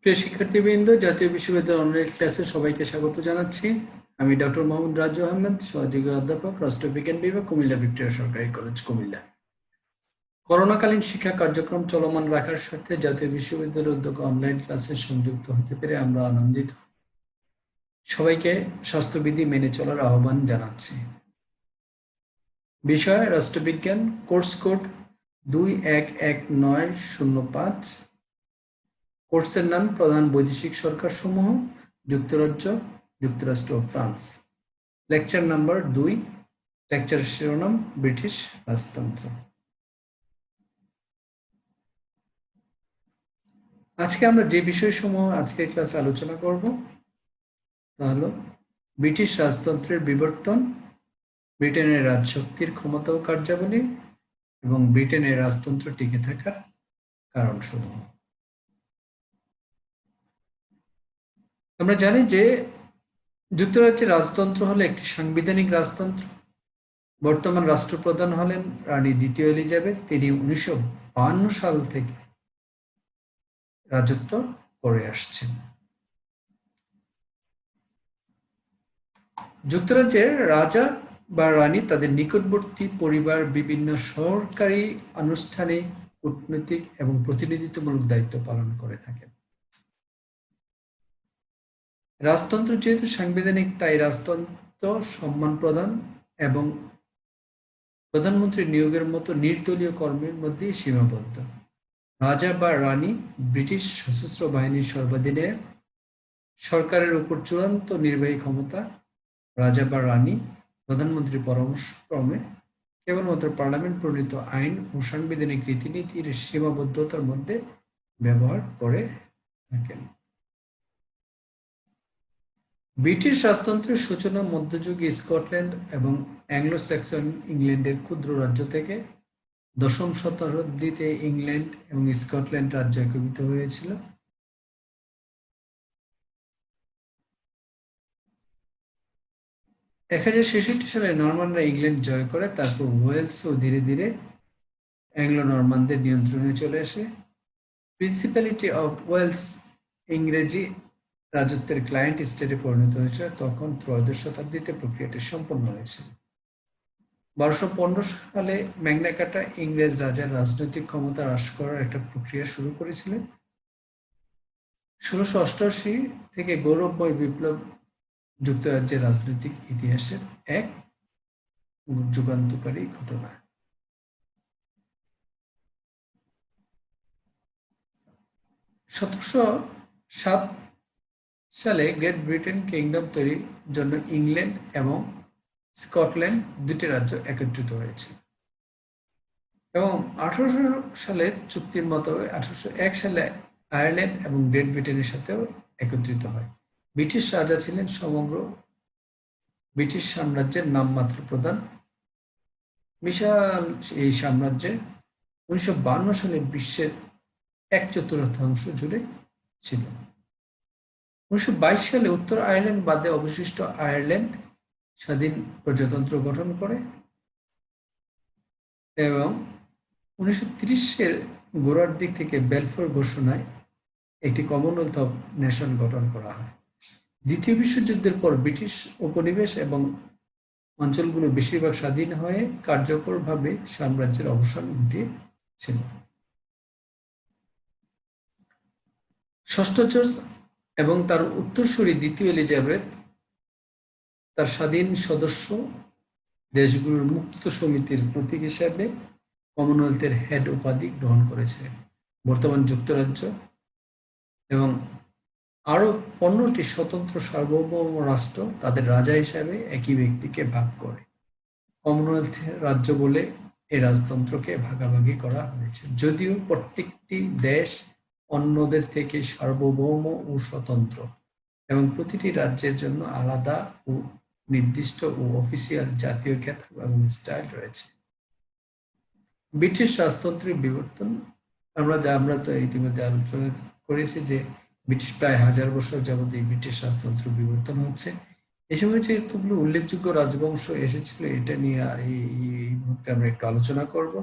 প্রিয় শিক্ষার্থীবৃন্দ, জাতীয় বিশ্ববিদ্যালয় অনলাইন ক্লাসে সবাইকে স্বাগত জানাচ্ছি। আমি ডক্টর মোহাম্মদ রাজু আহমেদ, সহযোগী অধ্যাপক, রাষ্ট্রবিজ্ঞান বিভাগ, কুমিল্লা ভিক্টোরিয়া সরকারি কলেজ, কুমিল্লা। করোনাকালীন শিক্ষা কার্যক্রম চলমান রাখার স্বার্থে জাতীয় বিশ্ববিদ্যালয়ের উদ্যোগে অনলাইন ক্লাসে সংযুক্ত হতে পেরে আমরা আনন্দিত। সবাইকে স্বাস্থ্যবিধি মেনে চলার আহ্বান জানাচ্ছি। বিষয় রাষ্ট্রবিজ্ঞান, কোর্স কোড 211905। কোর্সের নাম প্রধান বৈদেশিক সরকার সমূহ, যুক্তরাজ্য, যুক্তরাষ্ট্র ও ফ্রান্স। Lecture number 2। লেকচারের শিরোনাম ব্রিটিশ রাজতন্ত্র। আজকে আমরা যে বিষয়সমূহ আজকের ক্লাসে আলোচনা করব তা হলো ব্রিটিশ রাজতন্ত্রের বিবর্তন, ব্রিটেনের রাজশক্তির ক্ষমতা ও কার্যাবলী এবং ব্রিটেনের রাজতন্ত্র টিকে থাকার কারণসমূহ। আমরা জানি যে যুক্তরাজ্যের রাজতন্ত্র হলো একটি সাংবিধানিক রাজতন্ত্র। বর্তমান রাষ্ট্রপ্রধান হলেন রানী দ্বিতীয় এলিজাবেথ। তিনি 1952 সাল থেকে রাজত্ব করে আসছেন। যুক্তরাজ্যের রাজা বা রানী তাদের নিকটবর্তী পরিবার বিভিন্ন সরকারি, আনুষ্ঠানিক, কূটনৈতিক এবং প্রতিনিধিত্বমূলক দায়িত্ব পালন করে থাকেন। রাজতন্ত্র যেহেতু সাংবিধানিক, তাই রাজতন্ত্র সম্মান প্রদান এবং প্রধানমন্ত্রী নিয়োগের মতো নির্দলীয় কর্মের মধ্যে সীমাবদ্ধ। রাজা বা রানী ব্রিটিশ সশস্ত্র বাহিনীর সর্বাধিনায়ক। সরকারের উপর চূড়ান্ত নির্বাহী ক্ষমতা রাজা বা রানী প্রধানমন্ত্রীর পরামর্শক্রমে কেবলমাত্র পার্লামেন্ট প্রণীত আইন ও সাংবিধানিক রীতিনীতির সীমাবদ্ধতার মধ্যে ব্যবহার করে থাকেন। ব্রিটিশ রাজতন্ত্রের সূচনা মধ্যযুগে স্কটল্যান্ড এবং অ্যাংলো স্যাক্সন ইংল্যান্ডের ক্ষুদ্র রাজ্য থেকে। দশম শতাব্দীতে ইংল্যান্ড এবং স্কটল্যান্ড রাজ্য একীভূত হয়েছিল। সালে নরমানরা ইংল্যান্ড জয় করে, তারপর ওয়েলসও ধীরে ধীরে অ্যাংলো নরমানদের নিয়ন্ত্রণে চলে আসে। প্রিন্সিপ্যালিটি অফ ওয়েলস ইংরেজি রাজত্বের ক্লায়েন্ট স্টেটে পরিণত হয়েছে। তখন ত্রয়োদশ শতাব্দীতে প্রক্রিয়াটি সম্পন্ন হয়েছিল। 1215 সালে ম্যাগনা কার্টা ইংরেজ রাজার রাজনৈতিক ক্ষমতা হ্রাস করার একটা প্রক্রিয়া শুরু করেছিলেন। 1688 থেকে গৌরবময় বিপ্লব যুক্তরাজ্যের রাজনৈতিক ইতিহাসের এক যুগান্তকারী ঘটনা। 1707 সালে গ্রেট ব্রিটেন কিংডম তৈরির জন্য ইংল্যান্ড এবং স্কটল্যান্ড দুটি রাজ্য একত্রিত হয়েছে এবং 1800 সালে চুক্তির মতো 1801 সালে আয়ারল্যান্ড এবং গ্রেট ব্রিটেনের সাথেও একত্রিত হয়। ব্রিটিশ রাজা ছিলেন সমগ্র ব্রিটিশ সাম্রাজ্যের নামমাত্র প্রধান। বিশাল এই সাম্রাজ্যে 1952 সালে বিশ্বের 1/4 জুড়ে ছিল। 1922 সালে উত্তর আয়ারল্যান্ড বাদে অবশিষ্ট আয়ারল্যান্ড স্বাধীন প্রজাতন্ত্র গঠন করে এবং 1930-এর গোড়ার দিক থেকে বেলফোর ঘোষণায় একটি কমনওয়েলথ অফ নেশন গঠন করা হয়। দ্বিতীয় বিশ্বযুদ্ধের পর ব্রিটিশ উপনিবেশ এবং অঞ্চলগুলো বেশিরভাগ স্বাধীন হয়ে কার্যকরভাবে সাম্রাজ্যের অবসান ঘটিয়েছিল। ষষ্ঠ জর্জ এবং তার উত্তরসূরি দ্বিতীয় এলিজাবেথ তার স্বাধীন সদস্য দেশগুলোর মুক্ত সমিতির প্রতীক হিসাবে কমনওয়েলথের হেড উপাধি গ্রহণ করেছিলেন। বর্তমান যুক্তরাজ্য এবং আরো 15টি স্বতন্ত্র সার্বভৌম রাষ্ট্র তাদের রাজা হিসাবে একই ব্যক্তিকে ভাগ করে। কমনওয়েলথ রাজ্য বলে এই রাজতন্ত্রকে ভাগাভাগি করা হয়েছে, যদিও প্রত্যেকটি দেশ অন্যদের থেকে সার্বভৌম ও স্বতন্ত্র এবং প্রতিটি রাজ্যের জন্য আলাদা ও নির্দিষ্ট ও অফিসিয়াল জাতীয় খেতাব এবং স্টাইল রয়েছে। ব্রিটিশ রাজতন্ত্রের বিবর্তন আমরা তো ইতিমধ্যে আলোচনা করেছি যে ব্রিটিশ প্রায় 1000 বছর যাবত এই ব্রিটিশ রাজতন্ত্র বিবর্তন হচ্ছে। এই সময় যে এতগুলো উল্লেখযোগ্য রাজবংশ এসেছিল, এটা নিয়ে এই মুহূর্তে আমরা একটু আলোচনা করব।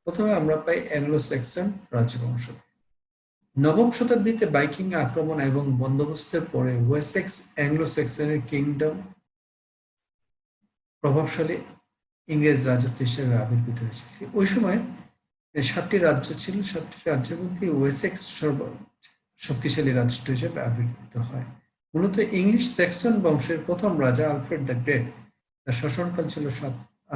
প্রথমে আমরা পাই অ্যাংলো স্যাক্সন রাজবংশ। নবম শতাব্দীতে ভাইকিং আক্রমণ এবং বন্দোবস্তের পরে ওয়েসেক্স অ্যাংলো স্যাক্সনের কিংডম প্রভাবশালী ইংরেজ রাজত্ব হিসেবে আবির্ভূত হয়েছিল। ওই সময় 7টি রাজ্য ছিল, 7টি রাজ্যের মধ্যে ওয়েসেক্স সর্ব শক্তিশালী রাষ্ট্র হিসেবে আবির্ভূত হয়। মূলত ইংলিশ স্যাক্সন বংশের প্রথম রাজা আলফ্রেড দ্য গ্রেট, তার শাসনকাল ছিল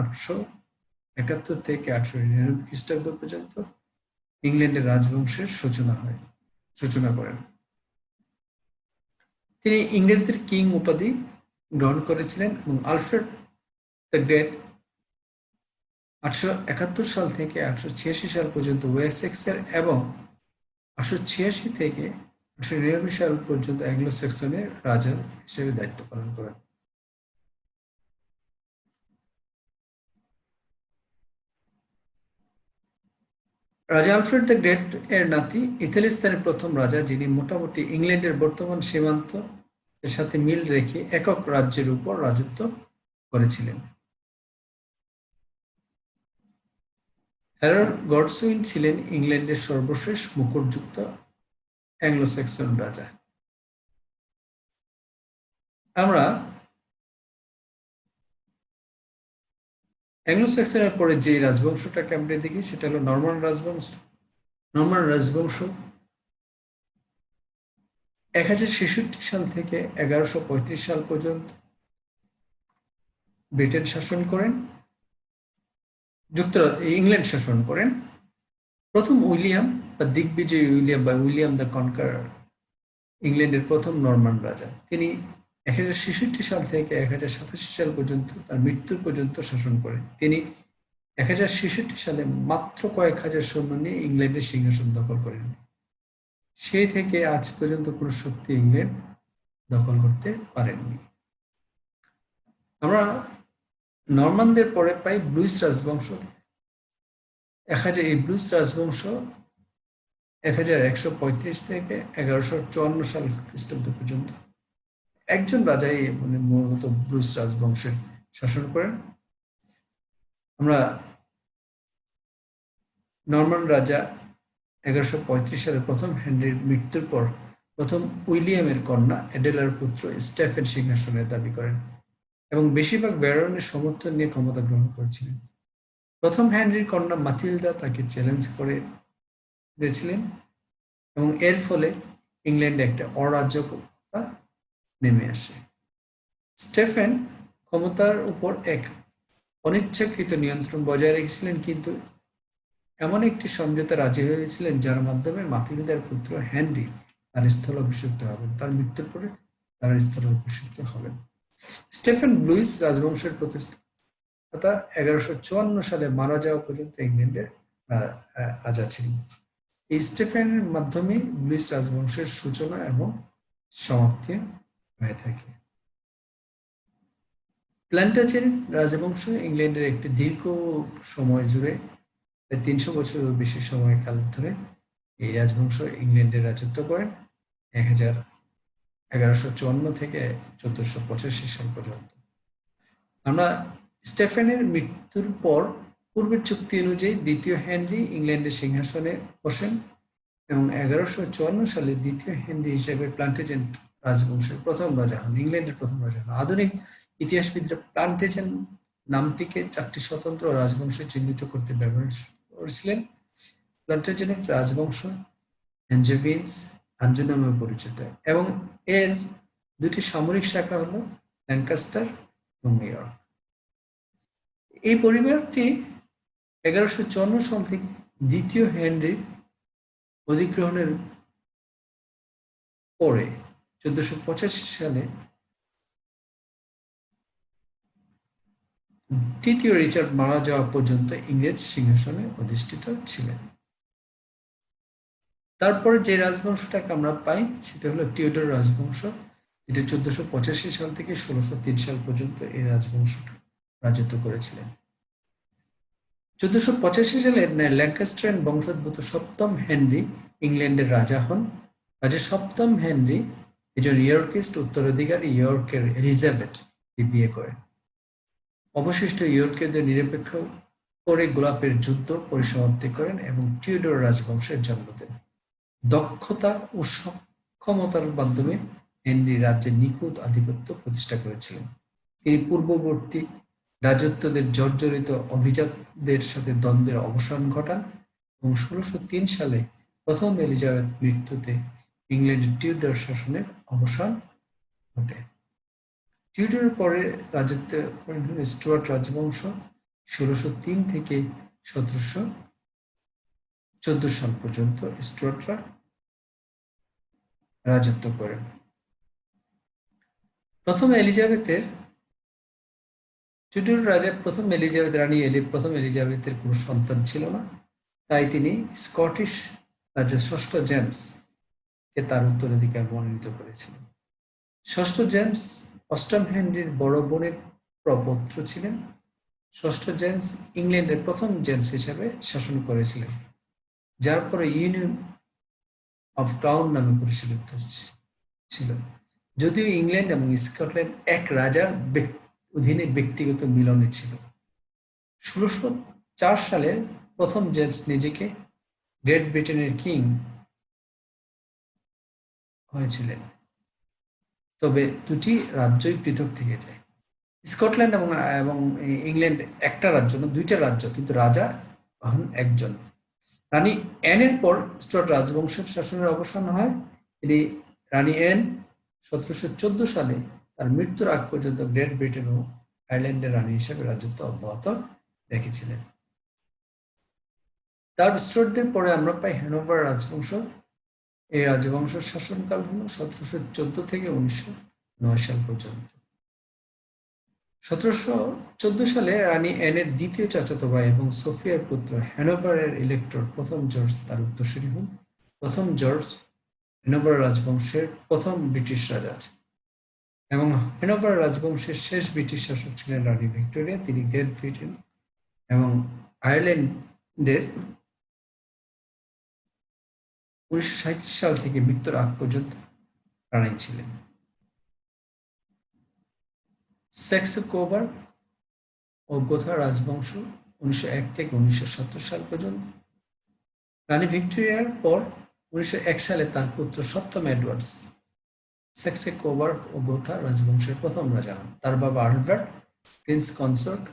871 থেকে 899 খ্রিস্টাব্দ পর্যন্ত। ইংল্যান্ডের রাজবংশের সূচনা করেন। তিনি ইংরেজদের কিং উপাধি গ্রহণ করেছিলেন এবং আলফ্রেড দ্য গ্রেট 871 সাল থেকে 886 সাল পর্যন্ত ওয়েসেক্সের এবং 886 থেকে 899 সাল পর্যন্ত অ্যাংলো স্যাক্সনের রাজা হিসেবে দায়িত্ব পালন করেন। রাজা আলফ্রেড দ্য গ্রেট এর নাতি ইতালিস্তানের প্রথম রাজা, যিনি মোটামুটি ইংল্যান্ডের বর্তমান সীমান্ত এর সাথে মিল রেখে একক রাজ্যের উপর রাজত্ব করেছিলেন। হ্যারল্ড গডসউইন ছিলেন ইংল্যান্ডের সর্বশেষ মুকুটযুক্ত অ্যাংলো স্যাক্সন রাজা। আমরা অ্যাংলো স্যাক্সনের পরে যে রাজবংশটাকে আমরা দেখি সেটা হলো নরমান রাজবংশ। নরমান রাজবংশ 1066 সাল থেকে 1135 সাল পর্যন্ত ব্রিটেন শাসন করেন, ইংল্যান্ড শাসন করেন। প্রথম উইলিয়াম বা দিগ্বিজয়ী উইলিয়াম বা উইলিয়াম দ্য কনকারার ইংল্যান্ডের প্রথম নরমান রাজা। তিনি 1066 সাল থেকে 1087 সাল পর্যন্ত তার মৃত্যুর পর্যন্ত শাসন করেন। তিনি 1066 সালে মাত্র কয়েক হাজার সৈন্য নিয়ে ইংল্যান্ডের সিংহাসন দখল করেন। সেই থেকে আজ পর্যন্ত কোনো শক্তি ইংল্যান্ড দখল করতে পারেননি। আমরা নরমানদের পরে পাই ব্লুইস রাজবংশ। এই ব্লুইস রাজবংশ 1135 থেকে 1154 সাল খ্রিস্টাব্দ পর্যন্ত একজন রাজাই মূলত ব্লুইস রাজবংশের শাসন করেন। আমরা নরমান রাজা 1135 সালে প্রথম হেনরির মৃত্যুর পর প্রথম উইলিয়ামের কন্যা এডেলার পুত্র স্টেফেন সিংহাসনের দাবি করেন এবং বেশিরভাগ ব্যারনের সমর্থন নিয়ে ক্ষমতা গ্রহণ করেছিলেন। প্রথম হেনরির কন্যা মাথিলদা তাকে চ্যালেঞ্জ করেছিলেন এবং এর ফলে ইংল্যান্ডে একটা অরাজকতা নেমে আসে। স্টেফেন ক্ষমতার উপর এক অনিচ্ছাকৃত নিয়ন্ত্রণ বজায় রেখেছিলেন, কিন্তু এমন একটি সমঝোতা রাজি হয়েছিলেন যার মাধ্যমে মাথিলদার পুত্র হেনরি তার স্থলাভিষিক্ত হবেন। তার মৃত্যুর পরে তার স্থলাভিষিক্ত হবেন। স্টেফেন ব্লুইস রাজবংশের প্রতিষ্ঠাতা 1154 সালে মারা যাওয়া পর্যন্ত ইংল্যান্ডের রাজা ছিলেন। এই স্টেফেনের মাধ্যমে ব্লুইস রাজবংশের সূচনা এবং সমাপ্তি হয়ে থাকে। প্ল্যান্টাজেন রাজবংশ ইংল্যান্ডের একটি দীর্ঘ সময় জুড়ে 300 বছরের বেশি সময়কাল ধরে এই রাজবংশ ইংল্যান্ডে রাজত্ব করেন 1154 থেকে 1485 সাল পর্যন্ত। আমরা স্টেফেনের মৃত্যুর পর পূর্বের চুক্তি অনুযায়ী দ্বিতীয় হেনরি ইংল্যান্ডের সিংহাসনে বসেন এবং 1154 সালে দ্বিতীয় হেনরি হিসেবে প্ল্যান্টেজেন রাজবংশের প্রথম রাজা হন, ইংল্যান্ডের প্রথম রাজা হন। আধুনিক ইতিহাসবিদরা প্ল্যান্টেজেন নামটিকে 4টি স্বতন্ত্র রাজবংশে চিহ্নিত করতে ব্যবহার করেছিলেন। প্ল্যান্টেজেনের রাজবংশ অ্যাঞ্জেভিনস আঞ্জু নামে পরিচিত এবং এর দুটি সামরিক শাখা হলো ল্যাঙ্কাস্টার এবং ইয়র্ক। এই পরিবারটি 1154 সাল থেকে দ্বিতীয় হেনরির অধিগ্রহণের পরে 1485 সালে তৃতীয় রিচার্ড মারা যাওয়া পর্যন্ত ইংরেজ সিংহাসনে অধিষ্ঠিত ছিলেন। তারপরে যে রাজবংশটাকে আমরা পাই সেটা হলো টিউডর রাজবংশ। এটা 1485 সাল থেকে 1603 সাল পর্যন্ত এই রাজবংশটা রাজত্ব করেছিলেন। 1485 সালে ল্যাঙ্কাস্টার বংশোদ্ভূত সপ্তম হেনরি ইংল্যান্ডের রাজা হন। রাজা সপ্তম হেনরি একজন ইয়র্কিস্ট উত্তরাধিকারী ইয়র্কের এলিজাবেথ বিয়ে করেন। অবশিষ্ট ইয়র্কীয়দের নিরপেক্ষ করে গোলাপের যুদ্ধ পরিসমাপ্তি করেন এবং টিউডর রাজবংশের জন্ম দেন। দক্ষতা ও সক্ষমতার মাধ্যমে হেনরি রাজ্যে নিখুঁত আধিপত্য প্রতিষ্ঠা করেছিলেন। তিনি পূর্ববর্তী রাজত্বদের জর্জরিত অভিজাতদের সাথে দ্বন্দ্বের অবসান ঘটান এবং ১৬০৩ সালে প্রথম এলিজাবেথ মৃত্যুতে ইংল্যান্ডের টিউডার শাসনের অবসান ঘটে। টিউডারের পরে রাজত্ব করেন স্টুয়ার্ট রাজবংশ ১৬০৩ থেকে ১৭১৪ সাল পর্যন্ত স্টুয়ার্টরা রাজত্ব করেন। প্রথম এলিজাবেথের টিউডর রাজা প্রথম এলিজাবেথের কোনো সন্তান ছিল না, তাই তিনি স্কটিশ রাজা ষষ্ঠ জেমস কে তার উত্তরাধিকার মনোনীত করেছিলেন। ষষ্ঠ জেমস অষ্টম হেনরির বড় বোনের প্রপৌত্র ছিলেন। ষষ্ঠ জেমস ইংল্যান্ডের প্রথম জেমস হিসেবে শাসন করেছিলেন, যার পরে ইউনিয়ন অফ টাউন নামে পরিচালিত ছিল। যদিও ইংল্যান্ড এবং স্কটল্যান্ড এক রাজার অধীনে ব্যক্তিগত মিলনে ছিল। ১৬০৪ সালে প্রথম জেমস নিজেকে গ্রেট ব্রিটেনের কিং হয়েছিলেন, তবে দুটি রাজ্যই পৃথক থেকে যায়। স্কটল্যান্ড এবং ইংল্যান্ড একটা রাজ্য না, দুইটা রাজ্য, কিন্তু রাজা এখন একজন। রানী অ্যানের পর স্টুয়ার্ট রাজবংশের শাসনের অবসান হয়। তিনি রানী অ্যান ১৭১৪ সালে তার মৃত্যুর আগ পর্যন্ত গ্রেট ব্রিটেন ও আয়ারল্যান্ডের রানী হিসেবে রাজত্ব অব্যাহত রেখেছিলেন। তার স্টুয়ার্টদের পরে আমরা পাই হ্যানোভার রাজবংশ। এই রাজবংশের শাসনকাল হল ১৭১৪ থেকে ১৯০৯ সাল পর্যন্ত। ১৭১৪ সালে রানী অ্যানের দ্বিতীয় চাচাতো ভাই এবং সোফিয়ার পুত্র হ্যানোভারের ইলেক্টর প্রথম জর্জ তার উত্তরসূরি হন। প্রথম জর্জ হ্যানোভার রাজবংশের প্রথম ব্রিটিশ রাজা আছেন এবং হ্যানোভার রাজবংশের শেষ ব্রিটিশ শাসক ছিলেন রানী ভিক্টোরিয়া। তিনি গ্রেট ব্রিটেন এবং আয়ারল্যান্ডের ১৯৩৭ সাল থেকে মৃত্যুর আগ পর্যন্ত রানী ছিলেন। স্যাক্সো-কোবার্গ ও গোথা রাজবংশ ১৯০১ থেকে ১৯৭০ সাল পর্যন্ত। রানী ভিক্টোরিয়ার পর ১৯০১ সালে তার পুত্র সপ্তম এডওয়ার্ডস স্যাক্সো-কোবার্গ ও গোথা রাজবংশের প্রথম রাজা হন। তার বাবা আলবার্ট প্রিন্স কনসর্ট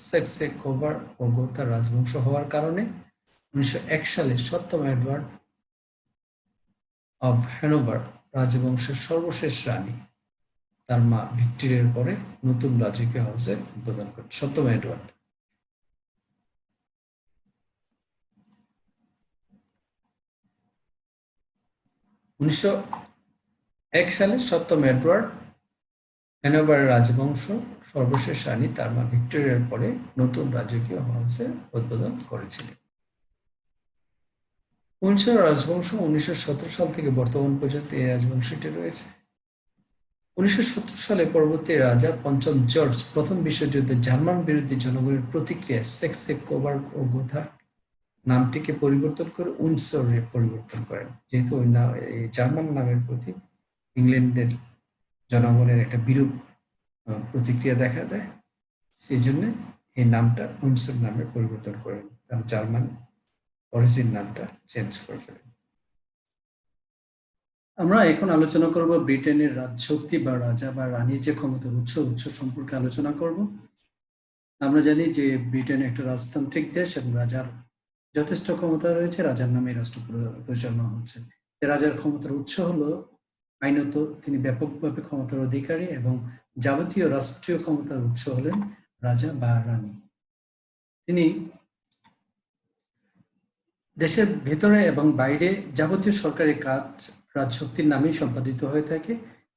স্যাক্সো-কোবার্গ ও গোথা রাজবংশ হওয়ার কারণে ১৯০১ সালে সপ্তম এডওয়ার্ড অব হ্যানোভার রাজবংশের সর্বশেষ রানী তার মা ভিক্টোরিয়ার পরে নতুন রাজকীয় হাউসের উদ্বোধন করেন। সপ্তম এডওয়ার্ড। ১৯০১ সালে সপ্তম এডওয়ার্ড হ্যানোভারের রাজবংশ সর্বশেষ রানী তার মা ভিক্টোরিয়ার পরে নতুন রাজকীয় হাউসের উদ্বোধন করেছিলেন। উইন্ডসর রাজবংশ ১৯১৭ সাল থেকে বর্তমান পর্যন্ত এই রাজবংশটি রয়েছে। ১৯৭০ সালে পরবর্তী রাজা পঞ্চম জর্জ প্রথম বিশ্বযুদ্ধে জার্মান বিরোধী জনগণের প্রতিক্রিয়ায় স্যাক্সো-কোবার্গ ও গোথা নামটিকে পরিবর্তন করে উইন্ডসরে পরিবর্তন করেন, যেহেতু এই জার্মান নামের প্রতি ইংল্যান্ডের জনগণের একটা বিরূপ প্রতিক্রিয়া দেখা দেয়, সেই জন্য এই নামটা উইন্ডসর নামে পরিবর্তন করেন, কারণ জার্মান অরিজিন নামটা চেঞ্জ করে ফেলেন। আমরা এখন আলোচনা করব ব্রিটেনের রাজশক্তি বা রাজা বা রানীর যে ক্ষমতার উৎস সম্পর্কে আলোচনা করব। আমরা জানি যে ব্রিটেন একটা রাজতান্ত্রিক দেশ এবং রাজার যথেষ্ট ক্ষমতা রয়েছে, রাজার নামে রাষ্ট্র পরিচালনা হচ্ছে। রাজার ক্ষমতার উৎস হলো আইনত তিনি ব্যাপকভাবে ক্ষমতার অধিকারী এবং যাবতীয় রাষ্ট্রীয় ক্ষমতার উৎস হলেন রাজা বা রানী। তিনি দেশের ভেতরে এবং বাইরে যাবতীয় সরকারি কাজ রাজশক্তির নামেই সম্পাদিত হয়ে থাকে।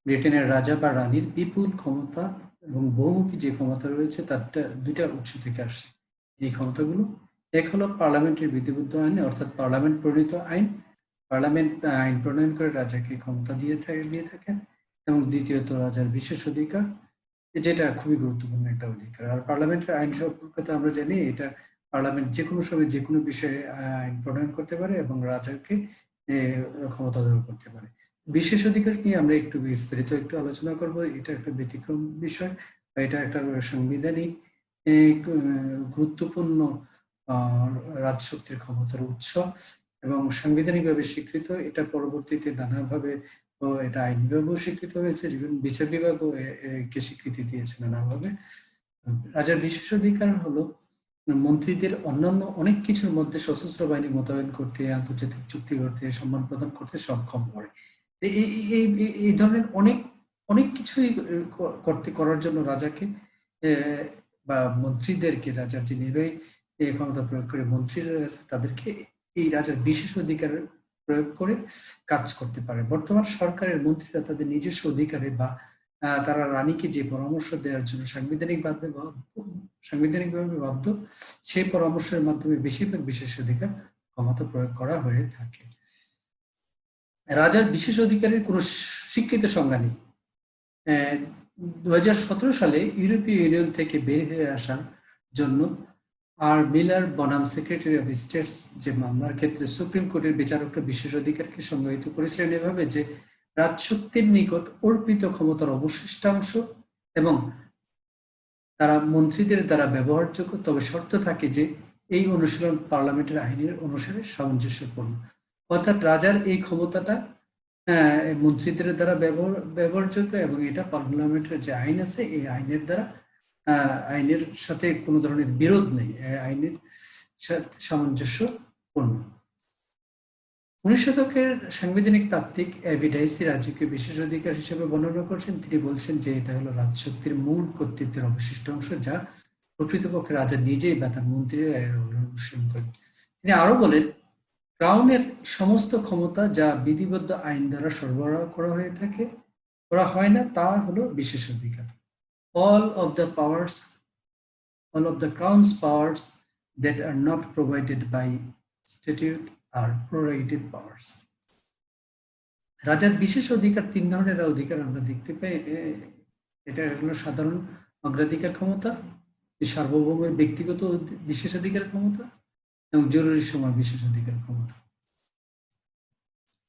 ব্রিটেনের রাজা বা রানীর বিপুল ক্ষমতা এবং বহুমুখী যে ক্ষমতা রয়েছে তার দুইটা উৎস থেকে আসছে এই ক্ষমতাগুলো। এক হলো পার্লামেন্টের বিধিবদ্ধ আইন, অর্থাৎ পার্লামেন্ট প্রণীত আইন। পার্লামেন্ট আইন প্রণয়ন করে রাজাকে ক্ষমতা দিয়ে থাকেন। এবং দ্বিতীয়ত রাজার বিশেষ অধিকার, যেটা খুবই গুরুত্বপূর্ণ একটা অধিকার। আর পার্লামেন্টের আইন সম্পর্কে তো আমরা জানি এটা পার্লামেন্ট যে কোনো সময় যে কোনো বিষয়ে আইন প্রণয়ন করতে পারে এবং রাজাকে ক্ষমতা প্রদান করতে পারে। বিশেষ অধিকার নিয়ে আমরা একটু বিস্তারিত আলোচনা করব। এটা একটা ব্যতিক্রম বিষয়, এটা একটা সাংবিধানিক গুরুত্বপূর্ণ রাজশক্তির ক্ষমতার উৎস এবং সাংবিধানিকভাবে স্বীকৃত। এটা পরবর্তীতে নানাভাবে এটা আইনিভাবেও স্বীকৃত হয়েছে, বিচার বিভাগও কে স্বীকৃতি দিয়েছে নানাভাবে। রাজার বিশেষ অধিকার হলো মন্ত্রীদের অন্যান্য অনেক কিছুর মধ্যে সশস্ত্র বাহিনী মোতায়েন করতে, আন্তর্জাতিক চুক্তি করতে, সম্মান প্রদান করতে সক্ষম করে। এই ধরনের অনেক অনেক কিছুই করার জন্য রাজাকে বা মন্ত্রীদেরকে, রাজার যে নির্বাহী ক্ষমতা প্রয়োগ করে মন্ত্রীরা আছে তাদেরকে এই রাজার বিশেষ অধিকার প্রয়োগ করে কাজ করতে পারে। বর্তমান সরকারের মন্ত্রীরা তাদের নিজস্ব অধিকারে বা তারা রানীকে যে পরামর্শ দেওয়ার জন্য সাংবিধানিকভাবে বাধ্য, সেই পরামর্শের মাধ্যমে বেশিরভাগ বিশেষ অধিকার ক্ষমতা প্রয়োগ করা হয়ে থাকে। রাজার বিশেষ অধিকারের কোনো স্বীকৃত সংজ্ঞা নেই। 2017 সালে ইউরোপীয় ইউনিয়ন থেকে বের হয়ে আসার জন্য আর মিলার বনাম সেক্রেটারি অফ স্টেটস যে মামলার ক্ষেত্রে সুপ্রিম কোর্টের বিচারকরা বিশেষ অধিকারকে সংজ্ঞায়িত করেছিলেন এভাবে যে রাজশক্তির নিকট অর্পিত ক্ষমতার অবশিষ্টাংশ এবং তারা মন্ত্রীদের দ্বারা ব্যবহারযোগ্য, তবে শর্ত থাকে যে এই অনুশীলন পার্লামেন্টের আইনের অনুসারে সামঞ্জস্যপূর্ণ। অর্থাৎ রাজার এই ক্ষমতাটা মন্ত্রীদের দ্বারা ব্যবহারযোগ্য এবং এটা পার্লামেন্টের যে আইন আছে এই আইনের দ্বারা আইনের সাথে কোনো ধরনের বিরোধ নেই, আইনের সাথে সামঞ্জস্যপূর্ণ। 19 শতকের সাংবিধানিক তাত্ত্বিক এভিডাইসি রাজ্যকে বিশেষ অধিকার হিসেবে বর্ণনা করছেন। তিনি বলছেন যে এটা হলো রাজশক্তির মূল কর্তৃত্বের অবশিষ্ট অংশ, যা প্রকৃতপক্ষে রাজা নিজেই বা তার মন্ত্রীরা অনুসরণ করেন। তিনি আরো বলেন, ক্রাউনের সমস্ত ক্ষমতা যা বিধিবদ্ধ আইন দ্বারা সরবরাহ করা হয় না, তা হলো বিশেষ অধিকার। All of the crown's powers that are not provided by statute are prorated powers. রাজার বিশেষ অধিকার 3 ধরনের অধিকার আমরা দেখতে পাই। এটা হলো সাধারণ অগ্রাধিকার ক্ষমতা, সার্বভৌমের ব্যক্তিগত বিশেষ অধিকার ক্ষমতা এবং জরুরি সময় বিশেষ অধিকার ক্ষমতা।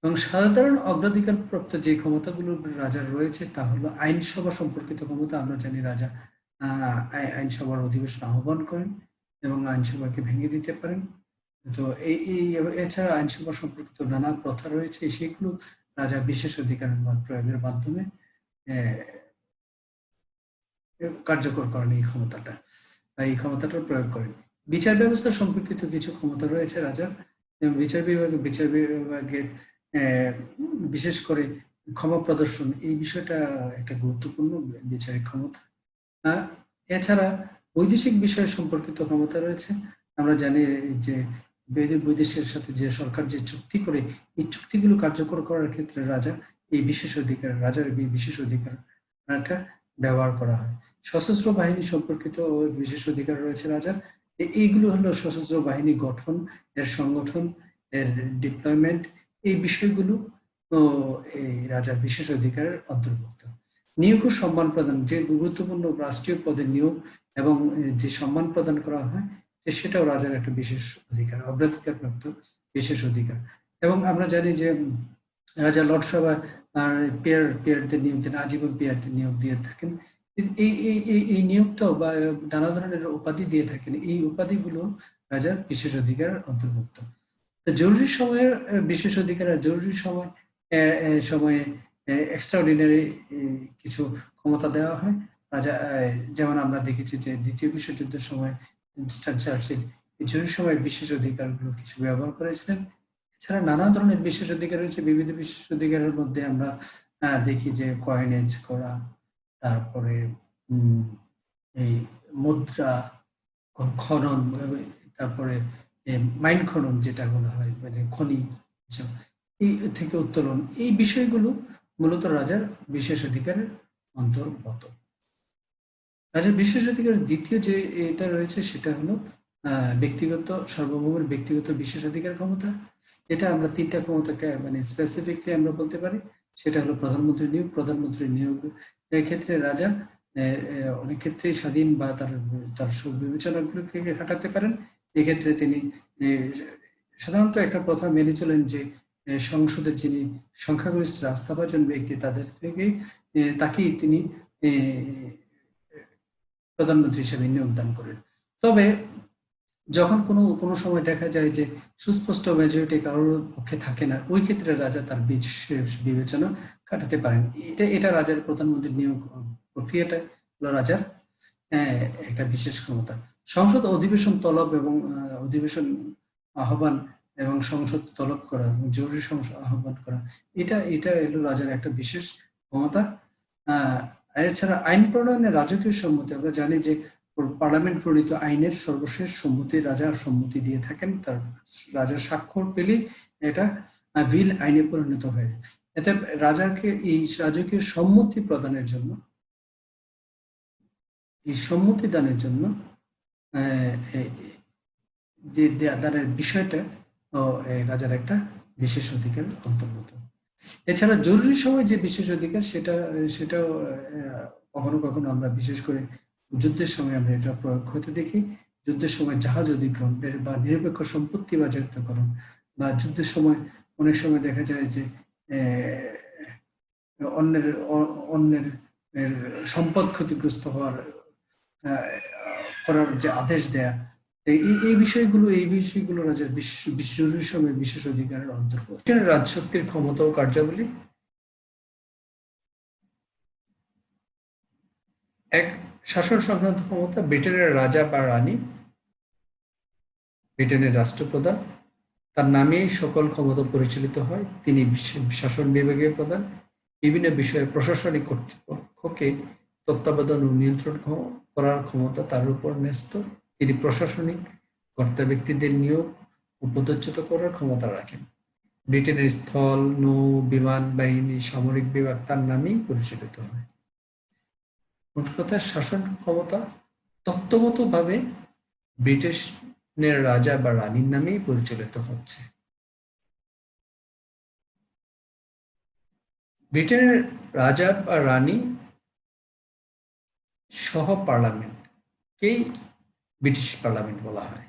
এবং সাধারণ অগ্রাধিকার প্রাপ্ত যে ক্ষমতাগুলো রাজার রয়েছে তা হলো আইনসভা সম্পর্কিত ক্ষমতা। আমরা জানি রাজা আইনসভার অধিবেশন আহ্বান করেন এবং আইনসভাকে ভেঙে দিতে পারেন। তো এছাড়া আইনসভা সম্পর্কিত নানা প্রথা রয়েছে, সেগুলো রাজা বিশেষ অধিকার প্রয়োগের মাধ্যমে কার্যকর করেন এই ক্ষমতাটার প্রয়োগ করেন। বিচার ব্যবস্থা সম্পর্কিত কিছু ক্ষমতা রয়েছে রাজার। বিচার বিভাগের বিশেষ করে ক্ষমা প্রদর্শন, এই বিষয়টা একটা গুরুত্বপূর্ণ বিচারিক ক্ষমতা। এছাড়া বৈদেশিক বিষয় সম্পর্কিত ক্ষমতা রয়েছে। আমরা জানি যে বৈদেশের সাথে যে সরকার যে চুক্তি করে, এই চুক্তিগুলো কার্যকর করার ক্ষেত্রে রাজার এই বিশেষ অধিকারটা ব্যবহার করা হয়। সশস্ত্র বাহিনী সম্পর্কিত বিশেষ অধিকার রয়েছে রাজার। এইগুলো হলো সশস্ত্র বাহিনী গঠন, এর সংগঠন, এর ডিপ্লয়মেন্ট, এই বিষয়গুলো এই রাজার বিশেষ অধিকারের অন্তর্ভুক্ত। নিয়োগ ও সম্মান প্রদান, যে গুরুত্বপূর্ণ রাষ্ট্রীয় পদে নিয়োগ এবং যে সম্মান প্রদান করা হয় সেটাও রাজার একটা বিশেষ অধিকার, অগ্রাধিকারপ্রাপ্ত বিশেষ অধিকার। এবং আমরা জানি যে রাজা লোকসভা পেয়ারদের নিয়োগ দেন, আজীবন পেয়ারদের নিয়োগ দিয়ে থাকেন। এই নিয়োগটাও বা নানা ধরনের উপাধি দিয়ে থাকেন, এই উপাধিগুলো রাজার বিশেষ অধিকারের অন্তর্ভুক্ত। জরুরি সময়ের বিশেষ অধিকার, জরুরি সময়ে এক্সট্রাঅর্ডিনারি কিছু ক্ষমতা দেওয়া হয় রাজা। যেমন আমরা দেখেছি যে দ্বিতীয় বিশ্বযুদ্ধের সময় উইনস্টন চার্চিল জরুরি সময় বিশেষ অধিকারগুলো কিছু ব্যবহার করেছিলেন। এছাড়া নানা ধরনের বিশেষ অধিকার রয়েছে। বিবিধ বিশেষ অধিকারের মধ্যে আমরা দেখি যে কয়েনেজ করা, তারপরে এই মুদ্রা খনন, তারপরে মাইন খনন যেটা বলা হয়, মানে খনি এই থেকে উত্তোলন, এই বিষয়গুলো মূলত রাজার বিশেষ অধিকারের অন্তর্গত। রাজার বিশেষ অধিকারের দ্বিতীয় যে এটা রয়েছে সেটা হলো ব্যক্তিগত সার্বভৌমের ব্যক্তিগত বিশেষ অধিকার ক্ষমতা। এটা আমরা 3টা ক্ষমতাকে মানে স্পেসিফিকলি আমরা বলতে পারি। সেটা হলো প্রধানমন্ত্রী নিয়োগ এর ক্ষেত্রে রাজা অনেক ক্ষেত্রে স্বাধীন বা তার বিবেচনাগুলোকে খাটাতে পারেন। এক্ষেত্রে তিনি সাধারণত একটা প্রথা মেনে চলেন যে সংসদের যিনি সংখ্যাগরিষ্ঠ আস্থাভাজন ব্যক্তি তাকেই তিনি প্রধানমন্ত্রী হিসেবে নিয়োগদান করেন। তবে যখন কোনো কোনো সময় দেখা যায় যে সুস্পষ্ট মেজরিটি কারোর পক্ষে থাকে না, ওই ক্ষেত্রে রাজা তার বিশেষ বিবেচনা খাটাতে পারেন। এটা রাজার প্রধানমন্ত্রীর নিয়োগ প্রক্রিয়াটা হলো রাজার একটা বিশেষ ক্ষমতা। সংসদ অধিবেশন তলব এবং অধিবেশন আহ্বান এবং সংসদ তলব করা, জরুরি সংসদ আহ্বান করা, এটা এলো রাজার একটা বিশেষ ক্ষমতা। এছাড়া আইন প্রণয়নে রাজকীয় সম্মতি, আমরা জানি যে পার্লামেন্ট প্রণীত আইনের সর্বশেষ সম্মতি রাজা সম্মতি দিয়ে থাকেন, তার রাজার স্বাক্ষর পেলেই এটা বিল আইনে পরিণত হয়। এতে রাজাকে এই রাজকীয় সম্মতি প্রদানের জন্য, এই সম্মতি দানের জন্য যে দানের বিষয়টা রাজার একটা বিশেষ অধিকার অন্তর্গত। এছাড়া জরুরি সময় যে বিশেষ অধিকার, সেটাও কখনো কখনো আমরা বিশেষ করে যুদ্ধের সময় আমরা এটা প্রয়োগ হতে দেখি। যুদ্ধের সময় জাহাজ অধিগ্রহণ বা নিরপেক্ষ সম্পত্তি বাজেয়াপ্তকরণ, বা যুদ্ধের সময় অনেক সময় দেখা যায় যে অন্যের অন্যের সম্পদ ক্ষতিগ্রস্ত করার যে আদেশ দেয়া, এই বিষয়গুলো রাজার জরুরি সময় বিশেষ অধিকারের অন্তর্গত। রাজশক্তির ক্ষমতা ও কার্যাবলী। এক, শাসন সংক্রান্ত ক্ষমতা। ব্রিটেনের রাজা বা রানী, ব্রিটেনের রাষ্ট্রপ্রধান, তার নামেই সকল ক্ষমতা পরিচালিত হয়। তিনি শাসন বিভাগীয় প্রধান। বিভিন্ন বিষয়ে প্রশাসনিক কর্তৃপক্ষকে তত্ত্বাবধান ও নিয়ন্ত্রণ করার ক্ষমতা তার উপর ন্যস্ত। তিনি প্রশাসনিক কর্তা ব্যক্তিদের নিয়োগ ও পদচ্যুত করার ক্ষমতা রাখেন। ব্রিটেনের স্থল, নৌ, বিমান বাহিনী, সামরিক বিভাগ তার নামেই পরিচালিত হয়। মোট কথা, শাসন ক্ষমতা তত্ত্বগতভাবে ব্রিটিশের রাজা বা রানীর নামেই পরিচালিত হচ্ছে। ব্রিটেনের রাজা বা রানী সহ পার্লামেন্টকেই ব্রিটিশ পার্লামেন্ট বলা হয়।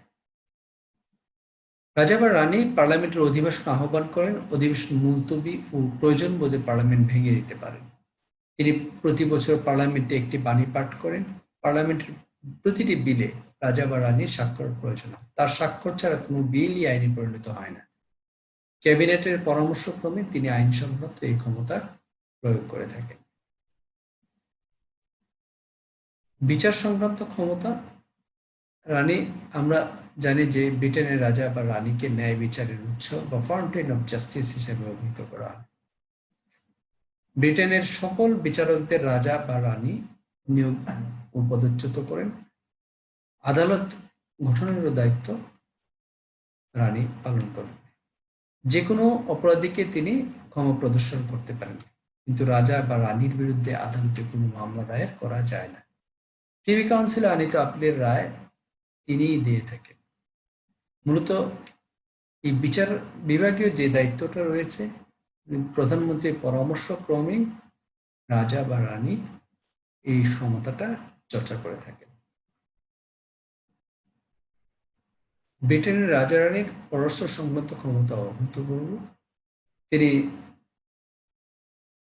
রাজা বা রানী পার্লামেন্টের অধিবেশন আহ্বান করেন, অধিবেশন মুলতবি ও প্রয়োজন বোধে পার্লামেন্ট ভেঙে দিতে পারেন। তিনি প্রতি বছর পার্লামেন্টে একটি বাণী পাঠ করেন। পার্লামেন্টের প্রতিটি বিলে রাজা বা রানীর স্বাক্ষর প্রয়োজন। তার স্বাক্ষর ছাড়া কোনো বিলই আইনে পরিণত হয় না। ক্যাবিনেটের পরামর্শক্রমে তিনি আইন সংক্রান্ত এই ক্ষমতা প্রয়োগ করে থাকেন। বিচার সংক্রান্ত ক্ষমতা। রানী, আমরা জানি যে ব্রিটেনের রাজা বা রানীকে ন্যায় বিচারের উৎস বা ফাউন্টেন অফ জাস্টিস হিসেবে অভিহিত করা হয়। ব্রিটেনের সকল বিচারকদের রাজা বা রানী নিয়োগ ও পদচ্যুত করেন। আদালত গঠনেরও দায়িত্ব রানী পালন করেন। যে কোনো অপরাধীকে তিনি ক্ষমা প্রদর্শন করতে পারেন, কিন্তু রাজা বা রানীর বিরুদ্ধে আদালতে কোনো মামলা দায়ের করা যায় না। প্রিভি কাউন্সিলে আনীত আপিলের রায় তিনিই দিয়ে থাকেন। মূলত এই বিচার বিভাগীয় যে দায়িত্বটা রয়েছে, প্রধানমন্ত্রীর পরামর্শক্রমেই রাজা বা রানী এই ক্ষমতাটা চর্চা করে থাকেন। ব্রিটেনের রাজা রানীর পররাষ্ট্র সংক্রান্ত ক্ষমতা অভূতপূর্ব। তিনি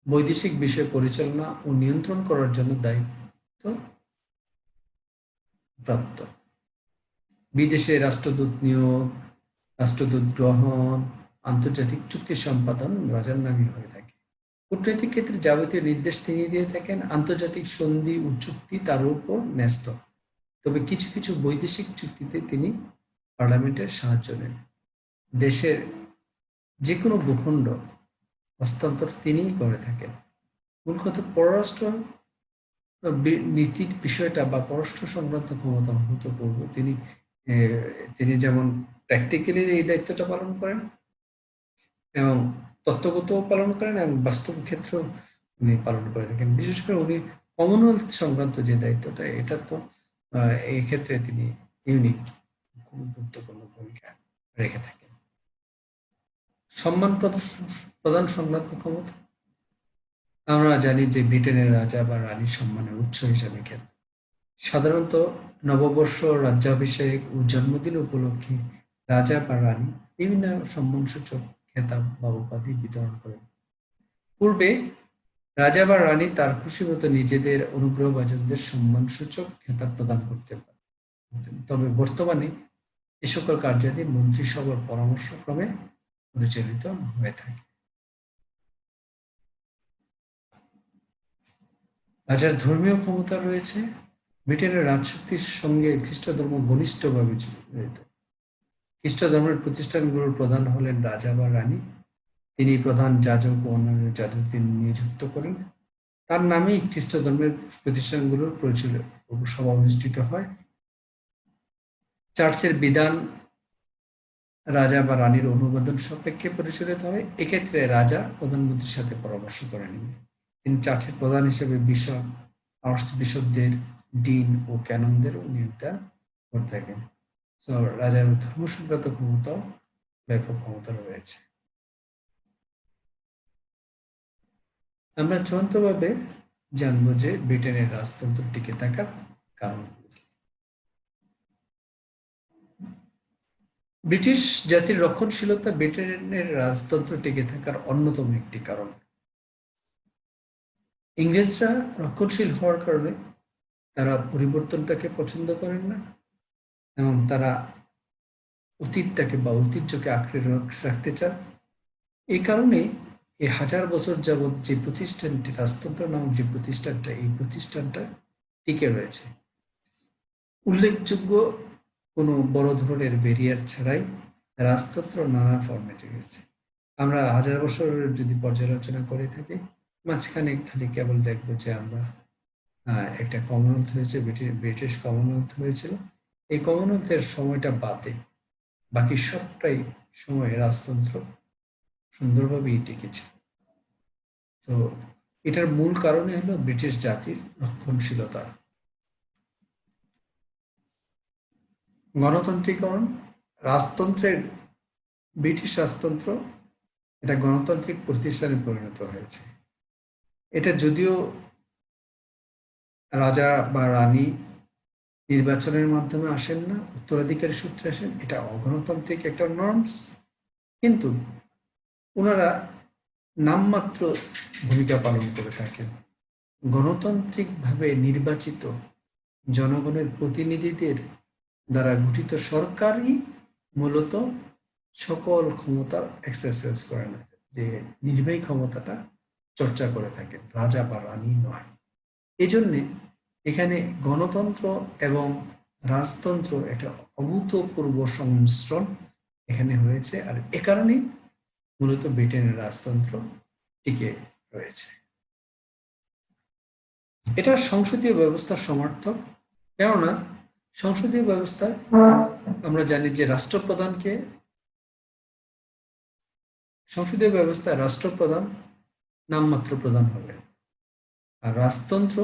বৈদেশিক বিষয় পরিচালনা ও নিয়ন্ত্রণ করার জন্য দায়িত্ব প্রাপ্ত। বিদেশে রাষ্ট্রদূত নিয়োগ, রাষ্ট্রদূত গ্রহণ, আন্তর্জাতিক চুক্তি সম্পাদন রাজার নামে হয়ে থাকে। কূটনৈতিক ক্ষেত্রে যাবতীয় নির্দেশ তিনি দিয়ে থাকেন। আন্তর্জাতিক সন্ধি ও চুক্তি তার উপর ন্যস্ত। তবে কিছু কিছু বৈদেশিক চুক্তিতে তিনি পার্লামেন্টের সাহায্য নেন। দেশের যে কোনো ভূখণ্ড হস্তান্তর তিনিই করে থাকেন। মূল কথা, পররাষ্ট্র নীতির বিষয়টা বা পররাষ্ট্র সংক্রান্ত ক্ষমতা অভূতপূর্ব। তিনি যেমন প্র্যাকটিক্যালি এই দায়িত্বটা পালন করেন এবং তত্ত্বগতও পালন করেন এবং বাস্তব ক্ষেত্রেও উনি পালন করে থাকেন। বিশেষ করে উনি কমনওয়েলথ সংক্রান্ত যে দায়িত্বটা, এটা তো এই ক্ষেত্রে তিনি ইউনিক, খুব গুরুত্বপূর্ণ ভূমিকা রেখে থাকেন। সম্মান প্রদান সংক্রান্ত ক্ষমতা। আমরা জানি যে ব্রিটেনের রাজা বা রানীর সম্মানের উৎস হিসাবে খ্যাত। সাধারণত নববর্ষ, রাজ্যাভিষেক ও জন্মদিন উপলক্ষে রাজা বা রানী বিভিন্ন সম্মানসূচক খেতাব বা উপাধি বিতরণ করেন। পূর্বে রাজা বা রানী তার খুশি মতো নিজেদের অনুগ্রহভাজনদের সম্মানসূচক খেতাব প্রদান করতে পারেন, তবে বর্তমানে এ সকল কার্যাদি মন্ত্রিসভার পরামর্শক্রমে পরিচালিত হয়ে থাকে। রাজার ধর্মীয় ক্ষমতা রয়েছে। ব্রিটেনের রাজশক্তির সঙ্গে খ্রিস্ট ধর্ম ঘনিষ্ঠভাবে জড়িত। খ্রিস্ট ধর্মের প্রতিষ্ঠানগুলোর প্রধান হলেন রাজা বা রানী। তিনি প্রধান যাজক ও অন্যান্য যাজকদের নিযুক্ত করেন। তার নামেই খ্রিস্ট ধর্মের প্রতিষ্ঠানগুলোর সভা অনুষ্ঠিত হয়। চার্চের বিধান রাজা বা রানীর অনুমোদন সাপেক্ষে পরিচালিত হয়। এক্ষেত্রে রাজা প্রধানমন্ত্রীর সাথে পরামর্শ করে নেন। তিনি চার্চের প্রধান হিসেবে বিশপ, আর্চবিশপদের, ডিন ও ক্যাননদেরও নিয়োগদান করে থাকেন। রাজার ধর্ম সংক্রান্ত ক্ষমতাও ব্যাপক ক্ষমতা রয়েছে। আমরা চূড়ান্তভাবে জানবো যে ব্রিটেনের রাজতন্ত্র টিকে থাকার কারণ। ব্রিটিশ জাতির রক্ষণশীলতা ব্রিটেনের রাজতন্ত্র টিকে থাকার অন্যতম একটি কারণ। ইংরেজরা রক্ষণশীল হওয়ার কারণে তারা পরিবর্তনটাকে পছন্দ করেন না এবং তারা অতীতটাকে বা ঐতিহ্যকে আঁকড়ে রাখতে চান। এই কারণে এই 1000 বছর যাবৎ যে প্রতিষ্ঠানটি, রাজতন্ত্র নামক যে প্রতিষ্ঠানটা, এই প্রতিষ্ঠানটা টিকে রয়েছে। উল্লেখযোগ্য কোনো বড় ধরনের ব্যারিয়ার ছাড়াই রাজতন্ত্র নানা ফরম্যাটে রয়েছে। আমরা 1000 বছর যদি পর্যালোচনা করে থাকি, মাঝখানে খালি কেবল দেখবো যে আমরা একটা কমনওয়েলথ হয়েছে, ব্রিটিশ কমনওয়েলথ হয়েছিল। এই কমনওয়েলথের সময়টা বাদে বাকি সবটাই সময় রাজতন্ত্র সুন্দরভাবেই টিকেছে। তো এটার মূল কারণে হলো ব্রিটিশ জাতির রক্ষণশীলতা। গণতান্ত্রিকরণ, রাজতন্ত্রের, ব্রিটিশ রাজতন্ত্র এটা গণতান্ত্রিক প্রতিষ্ঠানে পরিণত হয়েছে। এটা যদিও রাজা বা রানী নির্বাচনের মাধ্যমে আসেন না, উত্তরাধিকারী সূত্রে আসেন, এটা অগণতান্ত্রিক একটা নর্মস, কিন্তু ওনারা নামমাত্র ভূমিকা পালন করে থাকেন। গণতান্ত্রিকভাবে নির্বাচিত জনগণের প্রতিনিধিদের দ্বারা গঠিত সরকারই মূলত সকল ক্ষমতা এক্সারসাইজ করে না, যে নির্বাহী ক্ষমতাটা চর্চা করে থাকেন, রাজা বা রানী নয়। এজন্যে এখানে গণতন্ত্র এবং রাজতন্ত্র একটা অভূতপূর্ব সংমিশ্রণ এখানে হয়েছে, আর এ কারণেই মূলত ব্রিটেনের রাজতন্ত্র টিকে রয়েছে। এটা সংসদীয় ব্যবস্থার সমর্থক, কেননা সংসদীয় ব্যবস্থায় আমরা জানি যে সংসদীয় ব্যবস্থায় রাষ্ট্রপ্রধান নামমাত্র প্রধান হবে, আর রাজতন্ত্র,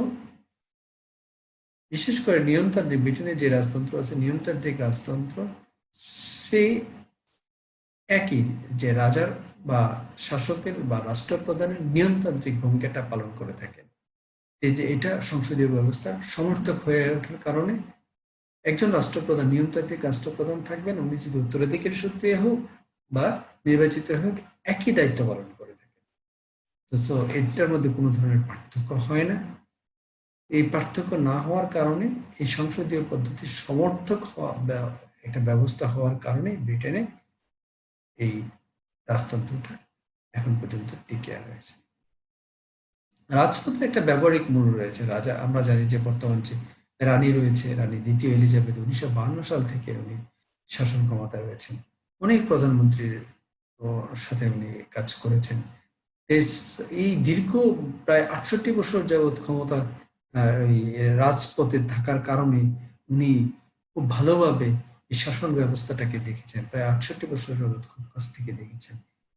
বিশেষ করে নিয়মতান্ত্রিক, ব্রিটেনের যে রাজতন্ত্র আছে নিয়মতান্ত্রিক রাজতন্ত্র, সেই একই যে রাজার বা শাসকের বা রাষ্ট্রপ্রধানের নিয়মতান্ত্রিক ভূমিকাটা পালন করে থাকেন। এই যে এটা সংসদীয় ব্যবস্থা সমর্থক হয়ে ওঠার কারণে একজন রাষ্ট্রপ্রধান, নিয়মতান্ত্রিক রাষ্ট্রপ্রধান থাকবেন, উনি যদি উত্তরাধিকারী সূত্রে হোক বা নির্বাচিত হোক একই দায়িত্ব পালন করে থাকেন। তো এটার মধ্যে কোনো ধরনের পার্থক্য হয় না। এই পার্থক্য না হওয়ার কারণে এই সংসদীয় পদ্ধতির সমর্থক হওয়া একটা ব্যবস্থা হওয়ার কারণে ব্রিটেনে এই রাজতন্ত্রটা এখন পর্যন্ত টিকে রয়েছে। রাজপথে একটা ব্যবহারিক মূল রয়েছে। রাজা, আমরা জানি যে বর্তমান যে রানী রয়েছে, রানী দ্বিতীয় এলিজাবেথ 1952 সাল থেকে উনি শাসন ক্ষমতা রয়েছেন। অনেক প্রধানমন্ত্রীর সাথে উনি কাজ করেছেন। এই দীর্ঘ প্রায় 68 বছর যাবৎ ক্ষমতা রাজপথে থাকার কারণে উনি খুব ভালোভাবে এই শাসন ব্যবস্থাটাকে দেখেছেন, প্রায় 68 বছর যাবৎ খুব কাছ থেকে দেখেছেন।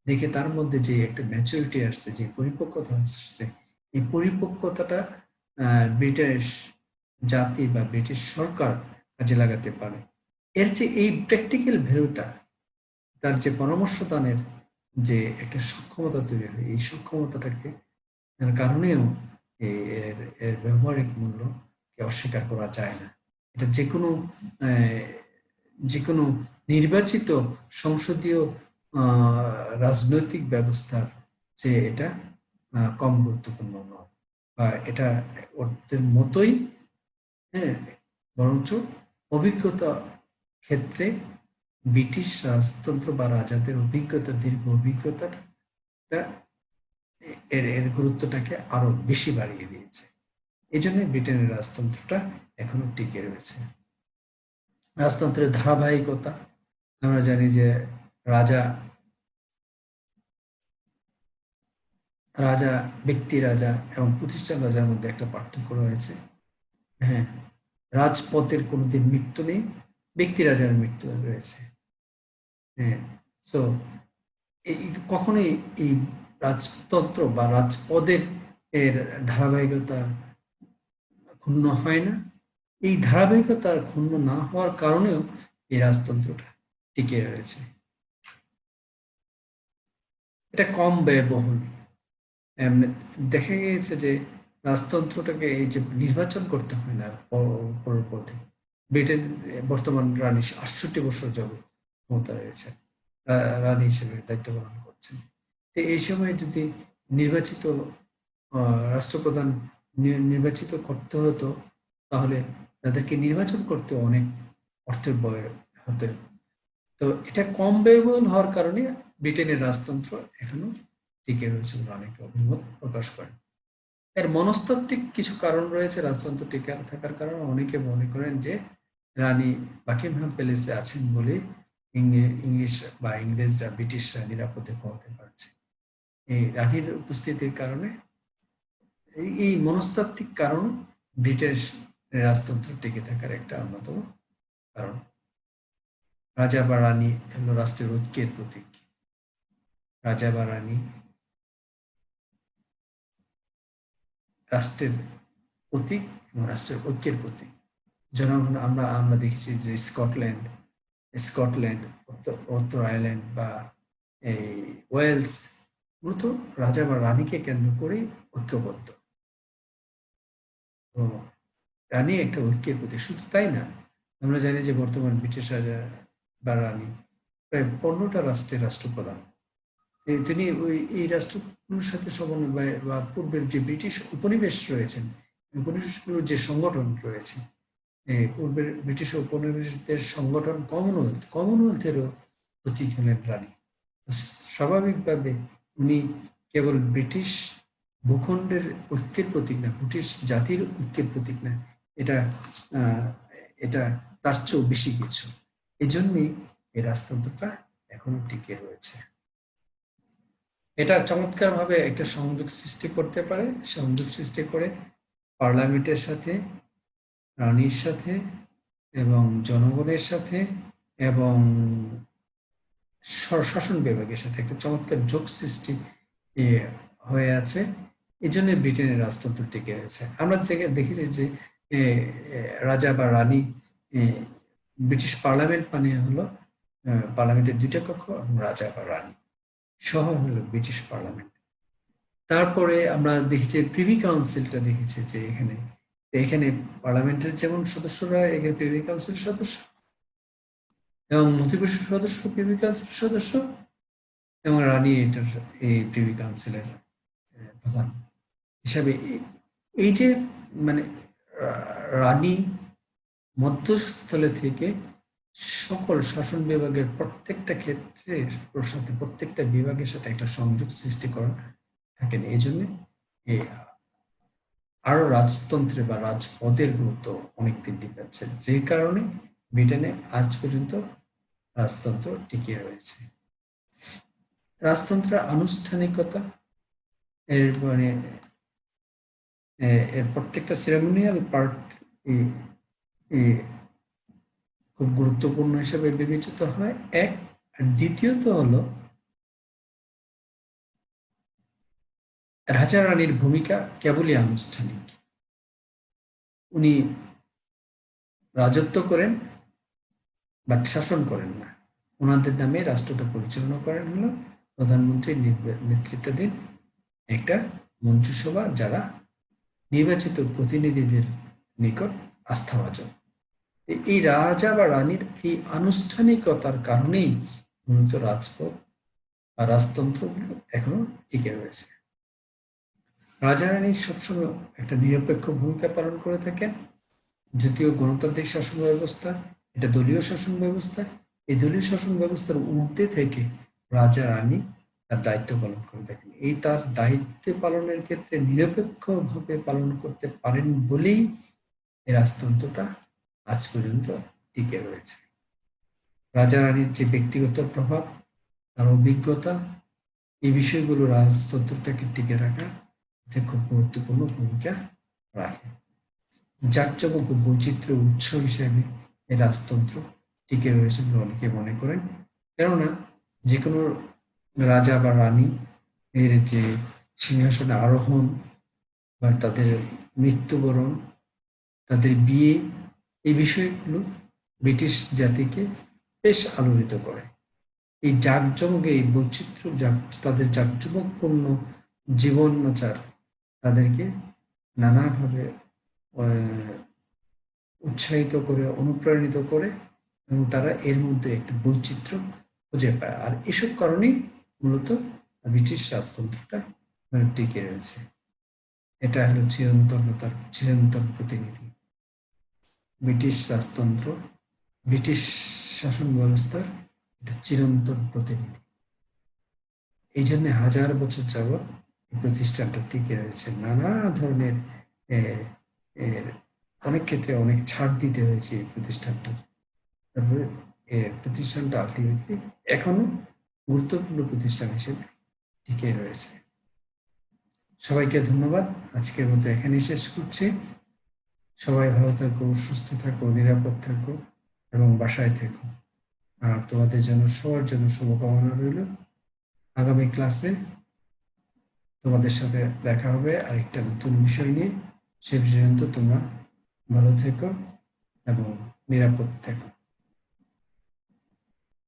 দেখে তার মধ্যে যে একটা ম্যাচুরিটি আসছে, যে পরিপক্কতা আসছে, এই পরিপক্কতাটা ব্রিটিশ জাতি বা ব্রিটিশ সরকার কাজে লাগাতে পারে। এর যে এই প্র্যাকটিক্যাল ভ্যালুটা, তার যে পরামর্শ দানের যে একটা সক্ষমতা তৈরি হয়, এই সক্ষমতাটাকে কারণেও এর ব্যবহারিক মূল্যকে অস্বীকার করা যায় না। এটা যে কোনো নির্বাচিত সংসদীয় রাজনৈতিক ব্যবস্থার যে এটা কম গুরুত্বপূর্ণ নয়, বা এটা ওদের মতোই, হ্যাঁ, বরঞ্চ অভিজ্ঞতা ক্ষেত্রে ব্রিটিশ রাজতন্ত্র বা রাজাদের অভিজ্ঞতা, দীর্ঘ অভিজ্ঞতাটা এর গুরুত্বটাকে আরো বেশি বাড়িয়ে দিয়েছে। এই জন্য ব্রিটেনের রাজতন্ত্রটা এখনো টিকে রয়েছে। রাজতন্ত্রের ধারাবাহিকতা, আমরা জানি যে রাজা রাজা ব্যক্তি রাজা এবং প্রতিষ্ঠান রাজার মধ্যে একটা পার্থক্য রয়েছে। হ্যাঁ, রাজপথের কোনোদিন মৃত্যু নেই, ব্যক্তি রাজার মৃত্যু রয়েছে। হ্যাঁ, সো কখনোই এই রাজতন্ত্র বা রাজপদের এর ধারাবাহিকতা ক্ষুণ্ণ হয় না। এই ধারাবাহিকতা ক্ষুণ্ণ না হওয়ার কারণেও এই রাজতন্ত্রটা টিকে রয়েছে। এটা কম ব্যয়বহুল। দেখা গিয়েছে যে রাজতন্ত্রটাকে এই যে নির্বাচন করতে হয় না পদে। ব্রিটেন বর্তমান রানী ৬৮ বছর যাবৎ ক্ষমতা রয়েছে, রানী হিসেবে দায়িত্ব পালন করছেন। তো এই সময় যদি নির্বাচিত রাষ্ট্রপ্রধান নির্বাচিত করতে হতো, তাহলে তাদেরকে নির্বাচন করতে অনেক অর্থের ব্যয় হতে। তো এটা কম ব্যয়বহুল হওয়ার কারণে ব্রিটেনের রাজতন্ত্র এখনো টিকে রয়েছে বলে অনেকে অভিমত প্রকাশ করেন। এর মনস্তাত্ত্বিক কিছু কারণ রয়েছে রাজতন্ত্র টিকে থাকার কারণে। অনেকে মনে করেন যে রানী বাকিংহাম প্যালেসে আছেন বলে ইংলিশ বা ইংরেজরা, ব্রিটিশরা নিরাপদে ঘুমাতে পারছে। এই রানীর উপস্থিতির কারণে এই মনস্তাত্ত্বিক কারণ ব্রিটিশ রাজতন্ত্র টিকে থাকার একটা অন্যতম কারণ। রাজা বা রানী হলো রাষ্ট্রের ঐক্যের প্রতীক। রাজা বা রানী রাষ্ট্রের প্রতীক এবং রাষ্ট্রের ঐক্যের প্রতীক। জনগণ আমরা দেখেছি যে স্কটল্যান্ড, উত্তর আয়ারল্যান্ড বা এই ওয়েলস মূলত রাজা বা রানীকে কেন্দ্র করে ঐক্যবদ্ধ। তো রানী একটা ঐক্যের প্রতীক। শুধু তাই না, আমরা জানি যে বর্তমান ব্রিটিশ রাজা বা রানী প্রায় 15টা রাষ্ট্রের রাষ্ট্রপ্রধান। তিনি এই রাষ্ট্রগুলোর সাথে সমন্বয় বা পূর্বের যে ব্রিটিশ উপনিবেশ রয়েছেন, উপনিবেশগুলোর যে সংগঠন রয়েছে, পূর্বের ব্রিটিশ উপনিবেশদের সংগঠন কমনওয়েলথেরও প্রতীক হলেন রানী। স্বাভাবিকভাবে উনি কেবল ব্রিটিশ ভূখণ্ডের ঐক্যের প্রতীক না, ব্রিটিশ জাতির ঐক্যের প্রতীক না, এটা তার চেয়েও বেশি কিছু। এজন্যই এই রাজতন্ত্রটা এখনো টিকে রয়েছে। এটা চমৎকারভাবে একটা সংযোগ সৃষ্টি করতে পারে, সংযোগ সৃষ্টি করে পার্লামেন্টের সাথে, রানীর সাথে এবং জনগণের সাথে এবং শাসন বিভাগের সাথে একটা চমৎকার যোগ সৃষ্টি হয়ে আছে। এই জন্য ব্রিটেনের রাজতন্ত্র টিকে রয়েছে। আমরা দেখেছি যে রাজা বা রানী, ব্রিটিশ পার্লামেন্ট মানে হলো পার্লামেন্টের 2টা কক্ষ এবং রাজা বা রানী সহ হলো ব্রিটিশ পার্লামেন্ট। তারপরে আমরা দেখেছি প্রিভি কাউন্সিলটা দেখেছি যে এখানে পার্লামেন্টের যেমন সদস্যরা এখানে প্রিভি কাউন্সিলের সদস্য এবং মন্ত্রিপরিষদ সদস্য প্রিভি কাউন্সিলের সদস্য এবং রানী এই প্রিভি কাউন্সিলের প্রধান হিসাবে। এই যে মানে রানী মধ্যস্থলে থেকে সকল শাসন বিভাগের প্রত্যেকটা ক্ষেত্রে সাথে, প্রত্যেকটা বিভাগের সাথে একটা সংযোগ সৃষ্টি করা থাকেন। এই জন্য আরো রাজতন্ত্রে বা রাজপদের গুরুত্ব অনেক বৃদ্ধি পাচ্ছে, যে কারণে ব্রিটেনে আজ পর্যন্ত রাজতন্ত্র টিকে রয়েছে। রাজতন্ত্রের আনুষ্ঠানিকতা, এর মানে এর প্রত্যেকটা সেরেমোনিয়াল পার্ট খুব গুরুত্বপূর্ণ হিসেবে বিবেচিত হয়। এক, আর দ্বিতীয়ত হলো রাজা রানীর ভূমিকা কেবলই আনুষ্ঠানিক। উনি রাজত্ব করেন বাট শাসন করেন না। ওনাদের নামে রাষ্ট্রটা পরিচালনা করেন হলো প্রধানমন্ত্রীর নেতৃত্বাধীন একটা মন্ত্রিসভা, যারা নির্বাচিত প্রতিনিধিদের নিকট আস্থাভাজন। এই রাজা বা রানীর এই আনুষ্ঠানিকতার কারণেই মূলত রাজপথ বা রাজতন্ত্রগুলো এখনো টিকে রয়েছে। রাজা রানী সবসময় একটা নিরপেক্ষ ভূমিকা পালন করে থাকেন। যদিও গণতান্ত্রিক শাসন ব্যবস্থা, এটা দলীয় শাসন ব্যবস্থা, এই দলীয় শাসন ব্যবস্থার ঊর্ধ্বে থেকে রাজা রানী তার দায়িত্ব পালন করে থাকেন। এই তার দায়িত্ব পালনের ক্ষেত্রে নিরপেক্ষভাবে পালন করতে পারেন বলেই এই রাজতন্ত্রটা আজ পর্যন্ত টিকে রয়েছে। রাজা রানীর যে ব্যক্তিগত প্রভাব, তার অভিজ্ঞতা, এই বিষয়গুলো রাজতন্ত্রটাকে টিকে রাখা খুব গুরুত্বপূর্ণ ভূমিকা রাখে। জাঁকজমক ও বৈচিত্র্য উৎস হিসেবে এই রাজতন্ত্র টিকে রয়েছে বলে অনেকে মনে করেন। কেননা যে কোনো রাজা বা রানী এর যে সিংহাসনে আরোহণ বা তাদের মৃত্যুবরণ, তাদের বিয়ে, এই বিষয়গুলো ব্রিটিশ জাতিকে বেশ আলোড়িত করে। এই জাঁকজমকে, এই বৈচিত্র্য, তাদের জাঁকজমকপূর্ণ জীবনাচার তাদেরকে নানাভাবে উৎসাহিত করে, অনুপ্রাণিত করে, এবং তারা এর মধ্যে একটি বৈচিত্র্য খুঁজে পায়। আর এসব কারণেই মূলত ব্রিটিশ রাজতন্ত্রটা টিকে রয়েছে। এটা হলো চিরন্তনতার চিরন্তন প্রতিনিধি ব্রিটিশ রাজতন্ত্র, ব্রিটিশ শাসন ব্যবস্থার একটা চিরন্তন প্রতিনিধি। এই জন্য হাজার বছর যাবৎ এই প্রতিষ্ঠানটা টিকে রয়েছে। নানা ধরনের অনেক ক্ষেত্রে অনেক ছাড় দিতে হয়েছে এই প্রতিষ্ঠানটা। তারপরে প্রতিষ্ঠানটা আলটিমেটলি এখনো গুরুত্বপূর্ণ প্রতিষ্ঠান হিসেবে টিকে রয়েছে। সবাইকে ধন্যবাদ। আজকের মতো এখানেই শেষ করছি। সবাই ভালো থাকো, সুস্থ থাকো, নিরাপদ থাকো এবং বাসায় থেকো। আর তোমাদের জন্য, সবার জন্য শুভকামনা রইল। আগামী ক্লাসে তোমাদের সাথে দেখা হবে আরেকটা নতুন বিষয় নিয়ে। সে পর্যন্ত তোমরা ভালো থেকো এবং নিরাপদ থেকো।